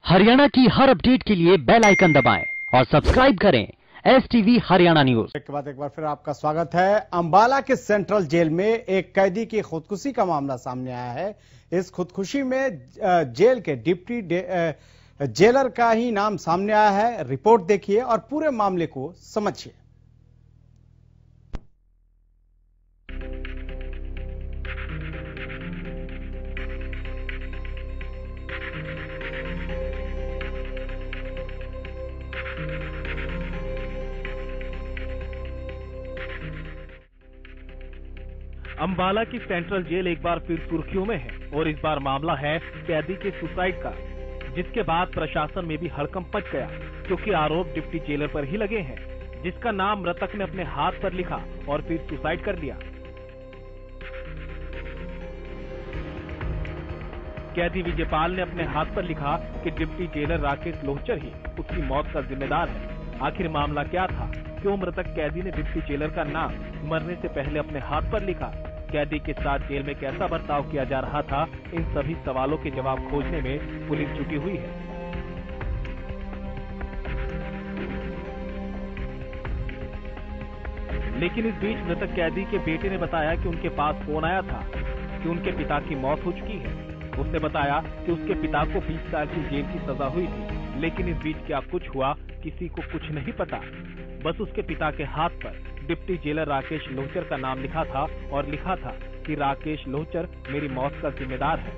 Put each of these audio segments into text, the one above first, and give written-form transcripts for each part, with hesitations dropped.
हरियाणा की हर अपडेट के लिए बेल आइकन दबाएं और सब्सक्राइब करें STV हरियाणा न्यूज। एक बार फिर आपका स्वागत है। अंबाला के सेंट्रल जेल में एक कैदी की खुदकुशी का मामला सामने आया है। इस खुदकुशी में जेल के डिप्टी जेलर का ही नाम सामने आया है। रिपोर्ट देखिए और पूरे मामले को समझिए। अंबाला की सेंट्रल जेल एक बार फिर सुर्खियों में है और इस बार मामला है कैदी के सुसाइड का, जिसके बाद प्रशासन में भी हड़कंप मच गया क्योंकि आरोप डिप्टी जेलर पर ही लगे हैं, जिसका नाम मृतक ने अपने हाथ पर लिखा और फिर सुसाइड कर लिया। कैदी विजयपाल ने अपने हाथ पर लिखा कि डिप्टी जेलर राकेश लोहचर ही उसकी मौत का जिम्मेदार है। आखिर मामला क्या था? क्यों मृतक कैदी ने डिप्टी जेलर का नाम मरने से पहले अपने हाथ पर लिखा? कैदी के साथ जेल में कैसा बर्ताव किया जा रहा था? इन सभी सवालों के जवाब खोजने में पुलिस जुटी हुई है। लेकिन इस बीच मृतक कैदी के बेटे ने बताया कि उनके पास फोन आया था कि उनके पिता की मौत हो चुकी है। उसने बताया कि उसके पिता को 20 साल की जेल की सजा हुई थी, लेकिन इस बीच क्या कुछ हुआ किसी को कुछ नहीं पता। बस उसके पिता के हाथ पर डिप्टी जेलर राकेश लोहचर का नाम लिखा था और लिखा था कि राकेश लोहचर मेरी मौत का जिम्मेदार है।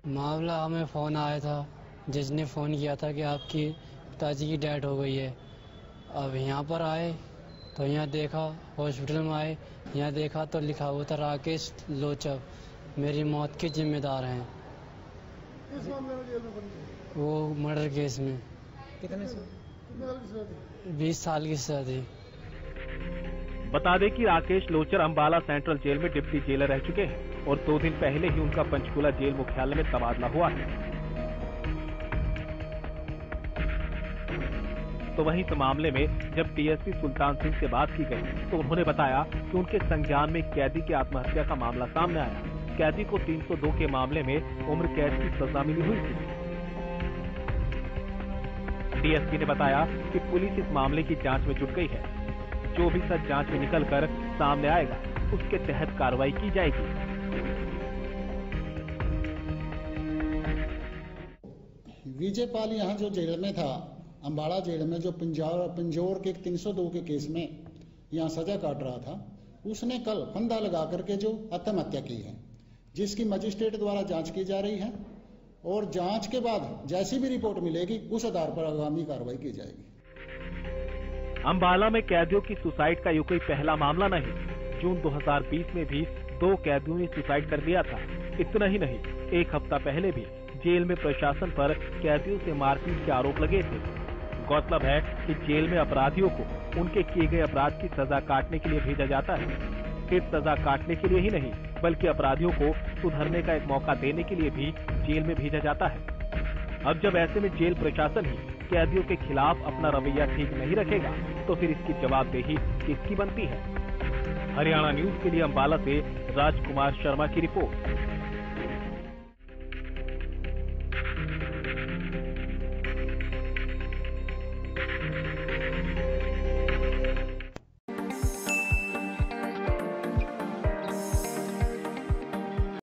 मामला हमें फोन आया था, जिसने फोन किया था कि आपकी पिताजी की डेथ हो गई है। अब यहाँ पर आए तो यहाँ देखा, हॉस्पिटल में आए, यहाँ देखा तो लिखा हुआ था राकेश लोहचर मेरी मौत के जिम्मेदार हैं। किस मामले में जेल में बंद? वो मर्डर केस में। कितने 20 साल की सजा थी। बता दें कि राकेश लोहचर अंबाला सेंट्रल जेल में डिप्टी जेलर रह चुके हैं और 2 दिन पहले ही उनका पंचकूला जेल मुख्यालय में तबादला हुआ है। तो वहीं इस मामले में जब DSP सुल्तान सिंह से बात की गई तो उन्होंने बताया कि उनके संज्ञान में कैदी की आत्महत्या का मामला सामने आया। कैदी को 302 के मामले में उम्र कैद की सजा मिली हुई थी। DSP ने बताया कि पुलिस इस मामले की जांच में जुट गई है। जो भी सच जांच में निकलकर सामने आएगा उसके तहत कार्रवाई की जाएगी। विजयपाल यहाँ जो जेल में था, अंबाला जेल में, जो पंजौर के 302 के केस में यहाँ सजा काट रहा था, उसने कल फंदा लगा करके जो आत्महत्या की है, जिसकी मजिस्ट्रेट द्वारा जांच की जा रही है और जांच के बाद जैसी भी रिपोर्ट मिलेगी उस आधार पर आगामी कार्रवाई की जाएगी। अंबाला में कैदियों की सुसाइड का ये कोई पहला मामला नहीं। जून 2020 में भी 2 कैदियों ने सुसाइड कर लिया था। इतना ही नहीं, एक हफ्ता पहले भी जेल में प्रशासन पर कैदियों से मारपीट के आरोप लगे थे। गौरतलब है कि जेल में अपराधियों को उनके किए गए अपराध की सजा काटने के लिए भेजा जाता है। सिर्फ सजा काटने के लिए ही नहीं, बल्कि अपराधियों को सुधरने का एक मौका देने के लिए भी जेल में भेजा जाता है। अब जब ऐसे में जेल प्रशासन ही कैदियों के खिलाफ अपना रवैया ठीक नहीं रखेगा तो फिर इसकी जवाबदेही किसकी बनती है? हरियाणा न्यूज के लिए अंबाला से राजकुमार शर्मा की रिपोर्ट।